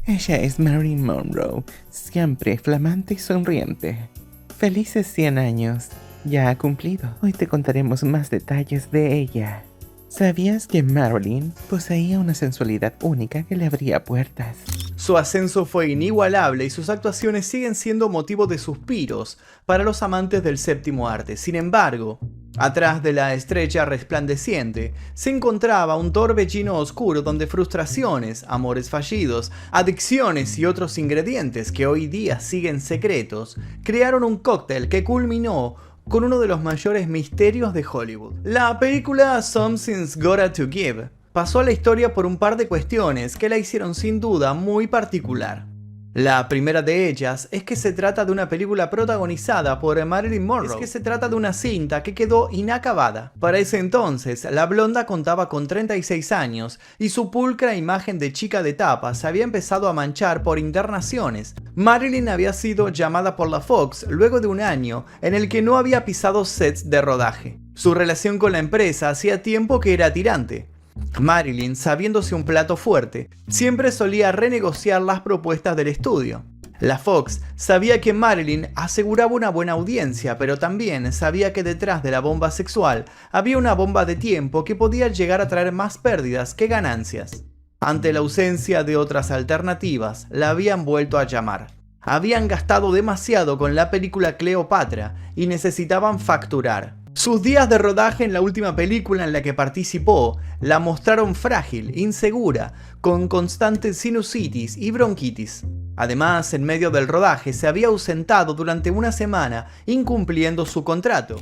Ella es Marilyn Monroe, siempre flamante y sonriente. Felices 100 años. Ya ha cumplido. Hoy te contaremos más detalles de ella. ¿Sabías que Marilyn poseía una sensualidad única que le abría puertas? Su ascenso fue inigualable y sus actuaciones siguen siendo motivo de suspiros para los amantes del séptimo arte. Sin embargo, atrás de la estrella resplandeciente se encontraba un torbellino oscuro donde frustraciones, amores fallidos, adicciones y otros ingredientes que hoy día siguen secretos crearon un cóctel que culminó con uno de los mayores misterios de Hollywood. La película Something's Gotta to Give pasó a la historia por un par de cuestiones que la hicieron sin duda muy particular. La primera de ellas es que se trata de una película protagonizada por Marilyn Monroe. Es que se trata de una cinta que quedó inacabada. Para ese entonces, la blonda contaba con 36 años y su pulcra imagen de chica de tapa se había empezado a manchar por internaciones. Marilyn había sido llamada por la Fox luego de un año en el que no había pisado sets de rodaje. Su relación con la empresa hacía tiempo que era tirante. Marilyn, sabiéndose un plato fuerte, siempre solía renegociar las propuestas del estudio. La Fox sabía que Marilyn aseguraba una buena audiencia, pero también sabía que detrás de la bomba sexual había una bomba de tiempo que podía llegar a traer más pérdidas que ganancias. Ante la ausencia de otras alternativas, la habían vuelto a llamar. Habían gastado demasiado con la película Cleopatra y necesitaban facturar. Sus días de rodaje en la última película en la que participó la mostraron frágil, insegura, con constantes sinusitis y bronquitis. Además, en medio del rodaje se había ausentado durante una semana, incumpliendo su contrato.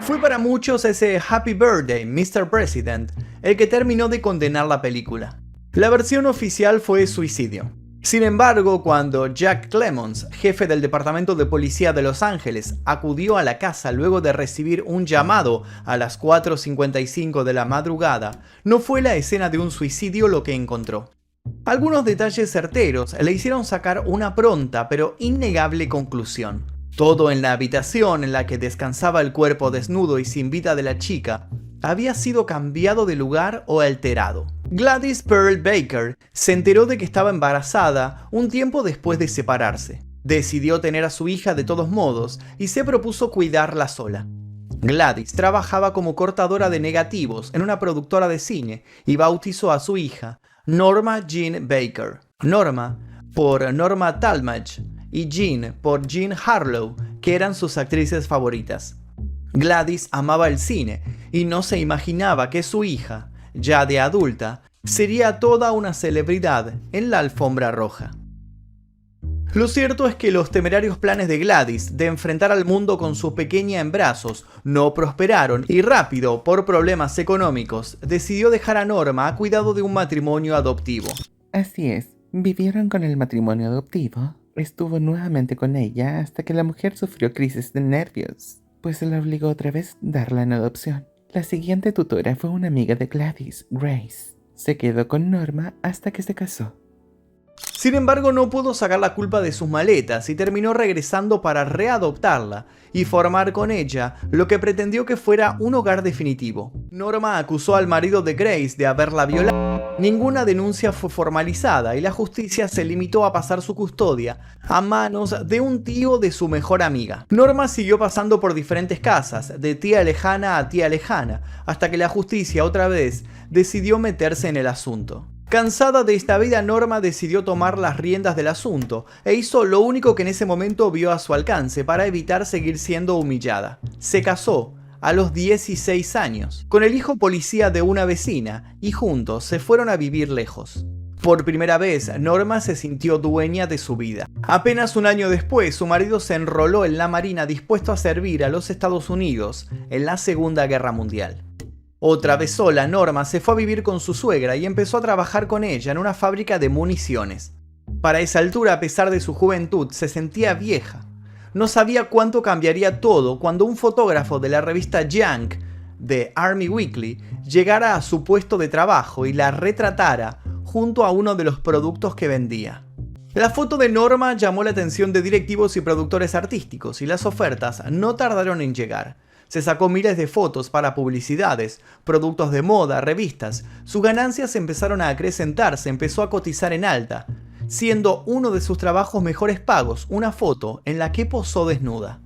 Fue para muchos ese Happy Birthday, Mr. President, el que terminó de condenar la película. La versión oficial fue suicidio. Sin embargo, cuando Jack Clemons, jefe del Departamento de Policía de Los Ángeles, acudió a la casa luego de recibir un llamado a las 4:55 de la madrugada, no fue la escena de un suicidio lo que encontró. Algunos detalles certeros le hicieron sacar una pronta pero innegable conclusión. Todo en la habitación en la que descansaba el cuerpo desnudo y sin vida de la chica había sido cambiado de lugar o alterado. Gladys Pearl Baker se enteró de que estaba embarazada un tiempo después de separarse. Decidió tener a su hija de todos modos y se propuso cuidarla sola. Gladys trabajaba como cortadora de negativos en una productora de cine y bautizó a su hija Norma Jean Baker. Norma por Norma Talmadge y Jean por Jean Harlow, que eran sus actrices favoritas. Gladys amaba el cine y no se imaginaba que su hija, ya de adulta, sería toda una celebridad en la alfombra roja. Lo cierto es que los temerarios planes de Gladys de enfrentar al mundo con su pequeña en brazos no prosperaron y rápido, por problemas económicos, decidió dejar a Norma a cuidado de un matrimonio adoptivo. Así es, vivieron con el matrimonio adoptivo. Estuvo nuevamente con ella hasta que la mujer sufrió crisis de nervios, pues se la obligó otra vez a darla en adopción. La siguiente tutora fue una amiga de Gladys, Grace. Se quedó con Norma hasta que se casó. Sin embargo, no pudo sacar la culpa de sus maletas y terminó regresando para readoptarla y formar con ella lo que pretendió que fuera un hogar definitivo. Norma acusó al marido de Grace de haberla violado. Ninguna denuncia fue formalizada y la justicia se limitó a pasar su custodia a manos de un tío de su mejor amiga. Norma siguió pasando por diferentes casas, de tía lejana a tía lejana, hasta que la justicia otra vez decidió meterse en el asunto. Cansada de esta vida, Norma decidió tomar las riendas del asunto e hizo lo único que en ese momento vio a su alcance para evitar seguir siendo humillada. Se casó a los 16 años con el hijo policía de una vecina y juntos se fueron a vivir lejos. Por primera vez, Norma se sintió dueña de su vida. Apenas un año después, su marido se enroló en la Marina dispuesto a servir a los Estados Unidos en la Segunda Guerra Mundial. Otra vez sola, Norma se fue a vivir con su suegra y empezó a trabajar con ella en una fábrica de municiones. Para esa altura, a pesar de su juventud, se sentía vieja. No sabía cuánto cambiaría todo cuando un fotógrafo de la revista Junk de Army Weekly llegara a su puesto de trabajo y la retratara junto a uno de los productos que vendía. La foto de Norma llamó la atención de directivos y productores artísticos y las ofertas no tardaron en llegar. Se sacó miles de fotos para publicidades, productos de moda, revistas. Sus ganancias empezaron a acrecentarse, empezó a cotizar en alta, siendo uno de sus trabajos mejores pagos una foto en la que posó desnuda.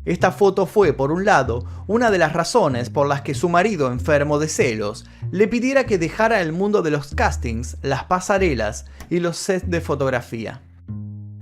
Esta foto fue, por un lado, una de las razones por las que su marido, enfermo de celos, le pidiera que dejara el mundo de los castings, las pasarelas y los sets de fotografía.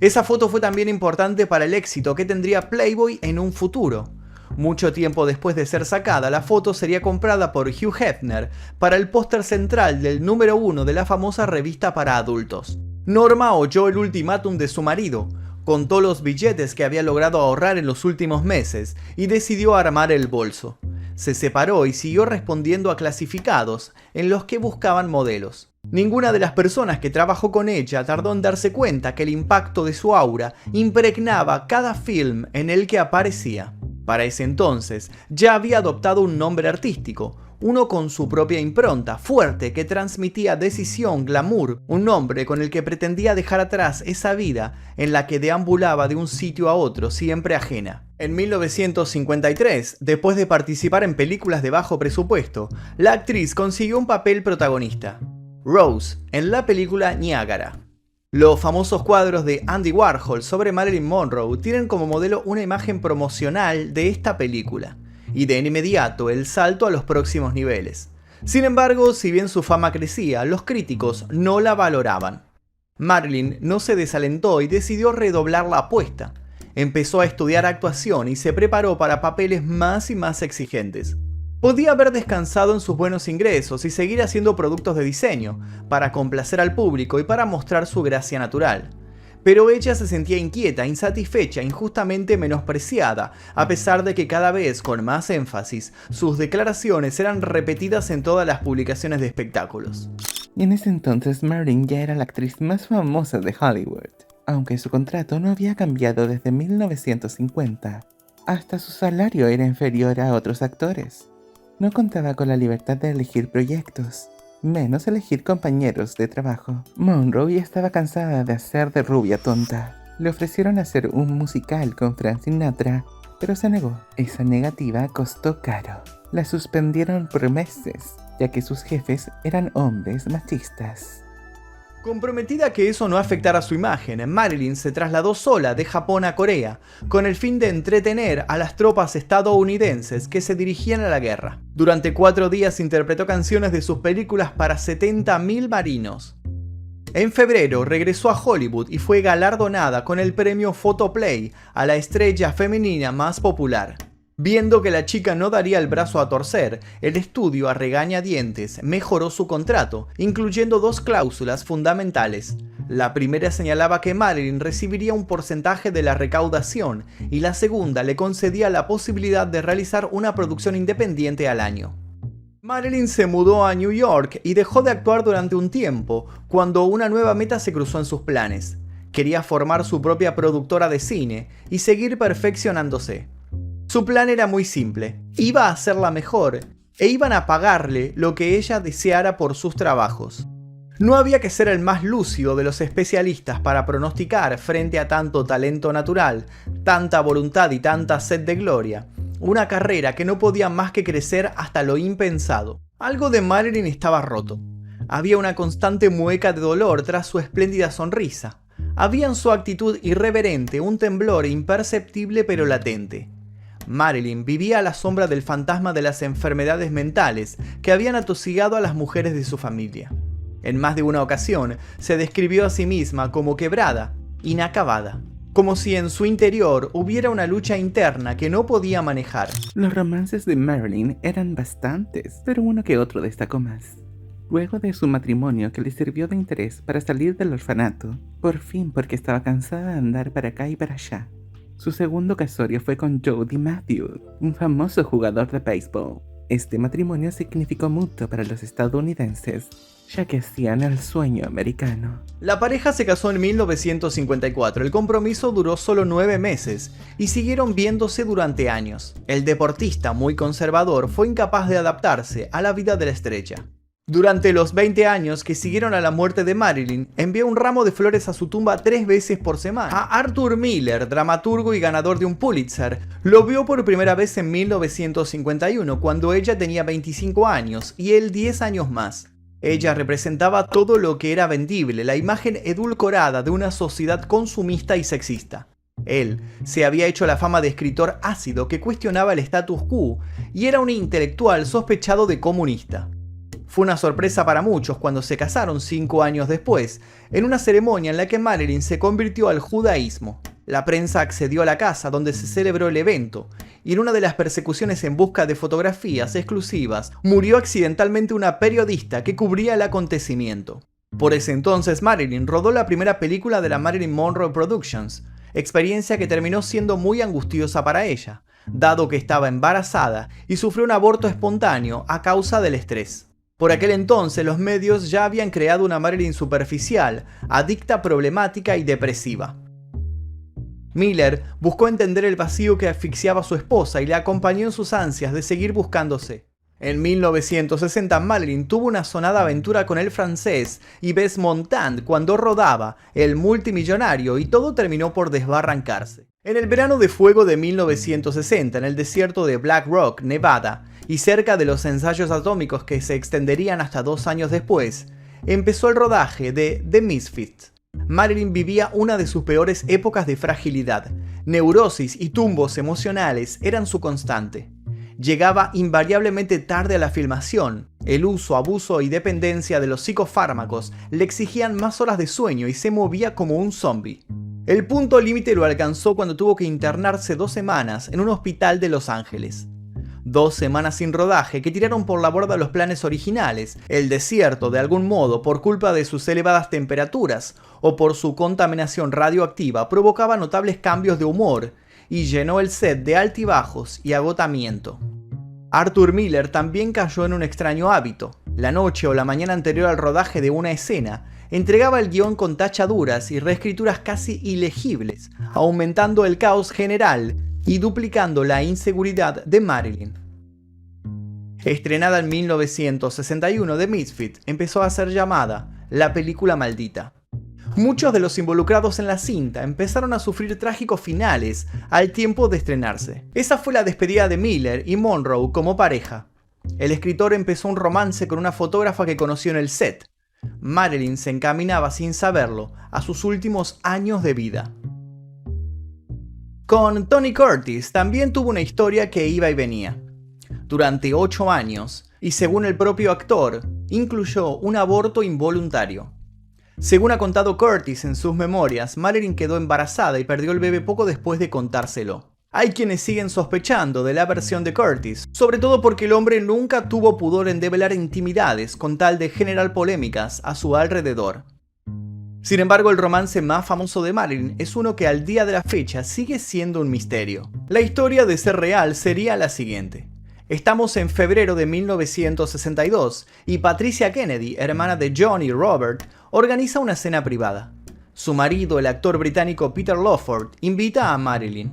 Esa foto fue también importante para el éxito que tendría Playboy en un futuro. Mucho tiempo después de ser sacada, la foto sería comprada por Hugh Hefner para el póster central del número 1 de la famosa revista para adultos. Norma oyó el ultimátum de su marido, contó los billetes que había logrado ahorrar en los últimos meses y decidió armar el bolso. Se separó y siguió respondiendo a clasificados en los que buscaban modelos. Ninguna de las personas que trabajó con ella tardó en darse cuenta que el impacto de su aura impregnaba cada film en el que aparecía. Para ese entonces ya había adoptado un nombre artístico, uno con su propia impronta, fuerte, que transmitía decisión, glamour, un nombre con el que pretendía dejar atrás esa vida en la que deambulaba de un sitio a otro, siempre ajena. En 1953, después de participar en películas de bajo presupuesto, la actriz consiguió un papel protagonista, Rose, en la película Niágara. Los famosos cuadros de Andy Warhol sobre Marilyn Monroe tienen como modelo una imagen promocional de esta película, y de inmediato el salto a los próximos niveles. Sin embargo, si bien su fama crecía, los críticos no la valoraban. Marilyn no se desalentó y decidió redoblar la apuesta. Empezó a estudiar actuación y se preparó para papeles más y más exigentes. Podía haber descansado en sus buenos ingresos y seguir haciendo productos de diseño, para complacer al público y para mostrar su gracia natural. Pero ella se sentía inquieta, insatisfecha, injustamente menospreciada, a pesar de que cada vez con más énfasis sus declaraciones eran repetidas en todas las publicaciones de espectáculos. Y en ese entonces Marilyn ya era la actriz más famosa de Hollywood, aunque su contrato no había cambiado desde 1950. Hasta su salario era inferior a otros actores. No contaba con la libertad de elegir proyectos, menos elegir compañeros de trabajo. Monroe ya estaba cansada de hacer de rubia tonta. Le ofrecieron hacer un musical con Frank Sinatra, pero se negó. Esa negativa costó caro. La suspendieron por meses, ya que sus jefes eran hombres machistas. Comprometida a que eso no afectara su imagen, Marilyn se trasladó sola de Japón a Corea, con el fin de entretener a las tropas estadounidenses que se dirigían a la guerra. Durante 4 días interpretó canciones de sus películas para 70.000 marinos. En febrero regresó a Hollywood y fue galardonada con el premio Photoplay a la estrella femenina más popular. Viendo que la chica no daría el brazo a torcer, el estudio a regañadientes mejoró su contrato, incluyendo 2 cláusulas fundamentales. La primera señalaba que Marilyn recibiría un porcentaje de la recaudación y la segunda le concedía la posibilidad de realizar una producción independiente al año. Marilyn se mudó a New York y dejó de actuar durante un tiempo, cuando una nueva meta se cruzó en sus planes. Quería formar su propia productora de cine y seguir perfeccionándose. Su plan era muy simple, iba a hacerla mejor e iban a pagarle lo que ella deseara por sus trabajos. No había que ser el más lúcido de los especialistas para pronosticar, frente a tanto talento natural, tanta voluntad y tanta sed de gloria, una carrera que no podía más que crecer hasta lo impensado. Algo de Marilyn estaba roto. Había una constante mueca de dolor tras su espléndida sonrisa. Había en su actitud irreverente un temblor imperceptible pero latente. Marilyn vivía a la sombra del fantasma de las enfermedades mentales que habían atosigado a las mujeres de su familia. En más de una ocasión se describió a sí misma como quebrada, inacabada, como si en su interior hubiera una lucha interna que no podía manejar. Los romances de Marilyn eran bastantes, pero uno que otro destacó más. Luego de su matrimonio, que le sirvió de interés para salir del orfanato, por fin porque estaba cansada de andar para acá y para allá. Su segundo casorio fue con Joe DiMaggio, un famoso jugador de béisbol. Este matrimonio significó mucho para los estadounidenses, ya que hacían el sueño americano. La pareja se casó en 1954, el compromiso duró solo 9 meses y siguieron viéndose durante años. El deportista, muy conservador, fue incapaz de adaptarse a la vida de la estrella. Durante los 20 años que siguieron a la muerte de Marilyn, envió un ramo de flores a su tumba 3 veces por semana. A Arthur Miller, dramaturgo y ganador de un Pulitzer, lo vio por primera vez en 1951, cuando ella tenía 25 años y él 10 años más. Ella representaba todo lo que era vendible, la imagen edulcorada de una sociedad consumista y sexista. Él se había hecho la fama de escritor ácido que cuestionaba el status quo y era un intelectual sospechado de comunista. Fue una sorpresa para muchos cuando se casaron 5 años después, en una ceremonia en la que Marilyn se convirtió al judaísmo. La prensa accedió a la casa donde se celebró el evento, y en una de las persecuciones en busca de fotografías exclusivas, murió accidentalmente una periodista que cubría el acontecimiento. Por ese entonces Marilyn rodó la primera película de la Marilyn Monroe Productions, experiencia que terminó siendo muy angustiosa para ella, dado que estaba embarazada y sufrió un aborto espontáneo a causa del estrés. Por aquel entonces los medios ya habían creado una Marilyn superficial, adicta, problemática y depresiva. Miller buscó entender el vacío que asfixiaba a su esposa y le acompañó en sus ansias de seguir buscándose. En 1960 Marilyn tuvo una sonada aventura con el francés Yves Montand cuando rodaba El multimillonario y todo terminó por desbarrancarse. En el verano de fuego de 1960, en el desierto de Black Rock, Nevada, y cerca de los ensayos atómicos que se extenderían hasta 2 años después, empezó el rodaje de The Misfits. Marilyn vivía una de sus peores épocas de fragilidad. Neurosis y tumbos emocionales eran su constante. Llegaba invariablemente tarde a la filmación. El uso, abuso y dependencia de los psicofármacos le exigían más horas de sueño y se movía como un zombie. El punto límite lo alcanzó cuando tuvo que internarse 2 semanas en un hospital de Los Ángeles. 2 semanas sin rodaje que tiraron por la borda los planes originales, el desierto de algún modo por culpa de sus elevadas temperaturas o por su contaminación radioactiva provocaba notables cambios de humor y llenó el set de altibajos y agotamiento. Arthur Miller también cayó en un extraño hábito. La noche o la mañana anterior al rodaje de una escena, entregaba el guión con tachaduras y reescrituras casi ilegibles, aumentando el caos general y duplicando la inseguridad de Marilyn. Estrenada en 1961, The Misfits empezó a ser llamada la película maldita. Muchos de los involucrados en la cinta empezaron a sufrir trágicos finales al tiempo de estrenarse. Esa fue la despedida de Miller y Monroe como pareja. El escritor empezó un romance con una fotógrafa que conoció en el set. Marilyn se encaminaba sin saberlo a sus últimos años de vida. Con Tony Curtis también tuvo una historia que iba y venía. Durante 8 años, y según el propio actor, incluyó un aborto involuntario. Según ha contado Curtis en sus memorias, Marilyn quedó embarazada y perdió el bebé poco después de contárselo. Hay quienes siguen sospechando de la versión de Curtis, sobre todo porque el hombre nunca tuvo pudor en develar intimidades con tal de generar polémicas a su alrededor. Sin embargo, el romance más famoso de Marilyn es uno que al día de la fecha sigue siendo un misterio. La historia, de ser real, sería la siguiente. Estamos en febrero de 1962 y Patricia Kennedy, hermana de John y Robert, organiza una cena privada. Su marido, el actor británico Peter Lawford, invita a Marilyn.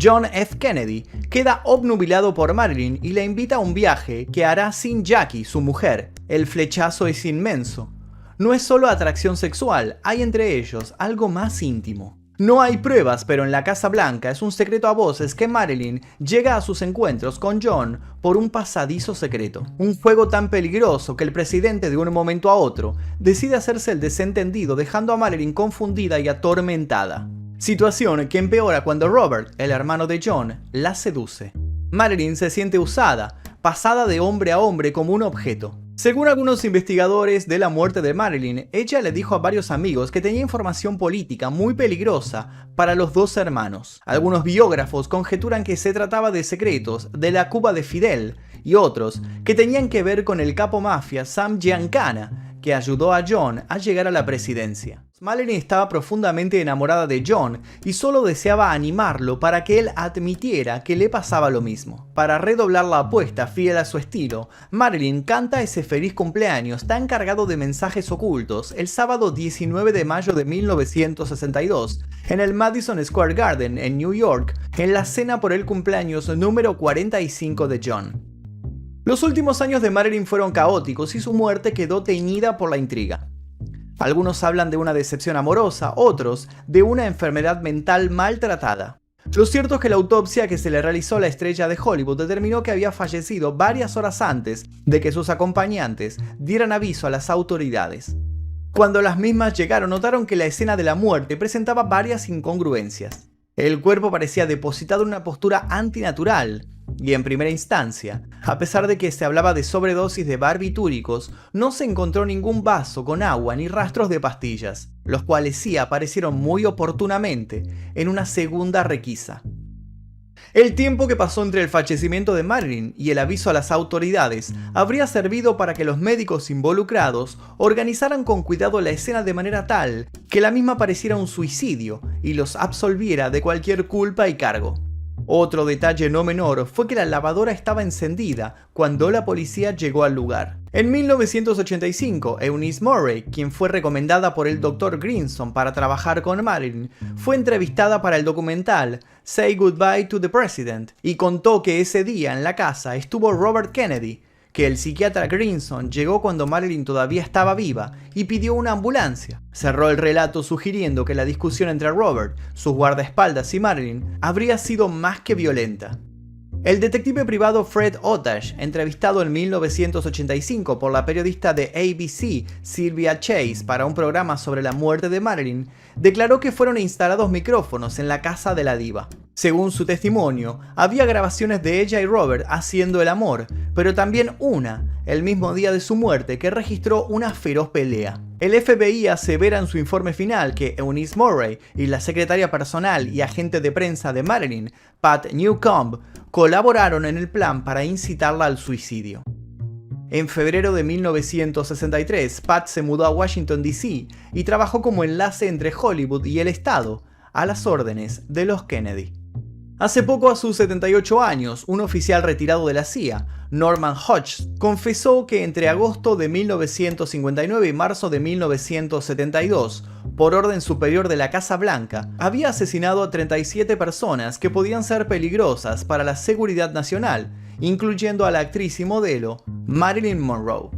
John F. Kennedy queda obnubilado por Marilyn y la invita a un viaje que hará sin Jackie, su mujer. El flechazo es inmenso. No es solo atracción sexual, hay entre ellos algo más íntimo. No hay pruebas, pero en la Casa Blanca es un secreto a voces que Marilyn llega a sus encuentros con John por un pasadizo secreto. Un juego tan peligroso que el presidente de un momento a otro decide hacerse el desentendido, dejando a Marilyn confundida y atormentada. Situación que empeora cuando Robert, el hermano de John, la seduce. Marilyn se siente usada, pasada de hombre a hombre como un objeto. Según algunos investigadores de la muerte de Marilyn, ella le dijo a varios amigos que tenía información política muy peligrosa para los 2 hermanos. Algunos biógrafos conjeturan que se trataba de secretos de la Cuba de Fidel y otros que tenían que ver con el capo mafia Sam Giancana, que ayudó a John a llegar a la presidencia. Marilyn estaba profundamente enamorada de John y solo deseaba animarlo para que él admitiera que le pasaba lo mismo. Para redoblar la apuesta fiel a su estilo, Marilyn canta ese feliz cumpleaños tan cargado de mensajes ocultos el sábado 19 de mayo de 1962 en el Madison Square Garden en New York, en la cena por el cumpleaños número 45 de John. Los últimos años de Marilyn fueron caóticos y su muerte quedó teñida por la intriga. Algunos hablan de una decepción amorosa, otros de una enfermedad mental maltratada. Lo cierto es que la autopsia que se le realizó a la estrella de Hollywood determinó que había fallecido varias horas antes de que sus acompañantes dieran aviso a las autoridades. Cuando las mismas llegaron, notaron que la escena de la muerte presentaba varias incongruencias. El cuerpo parecía depositado en una postura antinatural, y en primera instancia, a pesar de que se hablaba de sobredosis de barbitúricos, no se encontró ningún vaso con agua ni rastros de pastillas, los cuales sí aparecieron muy oportunamente en una segunda requisa. El tiempo que pasó entre el fallecimiento de Marilyn y el aviso a las autoridades habría servido para que los médicos involucrados organizaran con cuidado la escena de manera tal que la misma pareciera un suicidio y los absolviera de cualquier culpa y cargo. Otro detalle no menor fue que la lavadora estaba encendida cuando la policía llegó al lugar. En 1985, Eunice Murray, quien fue recomendada por el Dr. Grinson para trabajar con Marilyn, fue entrevistada para el documental Say Goodbye to the President y contó que ese día en la casa estuvo Robert Kennedy, que el psiquiatra Grinson llegó cuando Marilyn todavía estaba viva y pidió una ambulancia. Cerró el relato sugiriendo que la discusión entre Robert, sus guardaespaldas y Marilyn habría sido más que violenta. El detective privado Fred Otash, entrevistado en 1985 por la periodista de ABC Sylvia Chase para un programa sobre la muerte de Marilyn, declaró que fueron instalados micrófonos en la casa de la diva. Según su testimonio, había grabaciones de ella y Robert haciendo el amor, pero también una, el mismo día de su muerte, que registró una feroz pelea. El FBI asevera en su informe final que Eunice Murray y la secretaria personal y agente de prensa de Marilyn, Pat Newcomb, colaboraron en el plan para incitarla al suicidio. En febrero de 1963, Pat se mudó a Washington, D.C. y trabajó como enlace entre Hollywood y el Estado, a las órdenes de los Kennedy. Hace poco, a sus 78 años, un oficial retirado de la CIA, Norman Hodge, confesó que entre agosto de 1959 y marzo de 1972, por orden superior de la Casa Blanca, había asesinado a 37 personas que podían ser peligrosas para la seguridad nacional, incluyendo a la actriz y modelo Marilyn Monroe.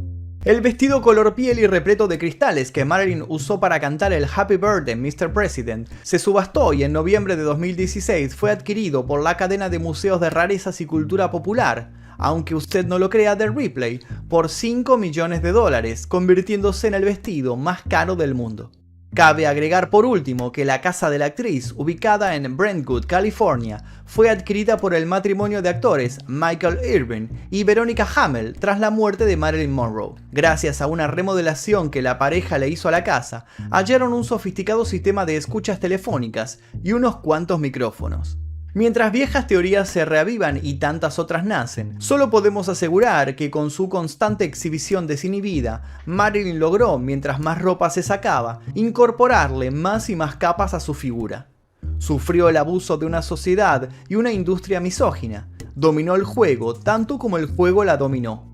El vestido color piel y repleto de cristales que Marilyn usó para cantar el Happy Birthday Mr. President se subastó y en noviembre de 2016 fue adquirido por la cadena de museos de rarezas y cultura popular, aunque usted no lo crea, de Ripley, por $5 millones, convirtiéndose en el vestido más caro del mundo. Cabe agregar por último que la casa de la actriz, ubicada en Brentwood, California, fue adquirida por el matrimonio de actores Michael Irving y Veronica Hamel tras la muerte de Marilyn Monroe. Gracias a una remodelación que la pareja le hizo a la casa, hallaron un sofisticado sistema de escuchas telefónicas y unos cuantos micrófonos. Mientras viejas teorías se reavivan y tantas otras nacen, solo podemos asegurar que con su constante exhibición desinhibida, Marilyn logró, mientras más ropa se sacaba, incorporarle más y más capas a su figura. Sufrió el abuso de una sociedad y una industria misógina. Dominó el juego tanto como el juego la dominó.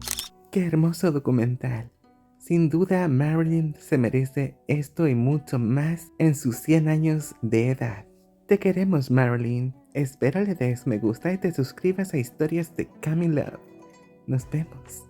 ¡Qué hermoso documental! Sin duda, Marilyn se merece esto y mucho más en sus 100 años de edad. Te queremos, Marilyn. Espero le des me gusta y te suscribas a Historias de Cami Love. Nos vemos.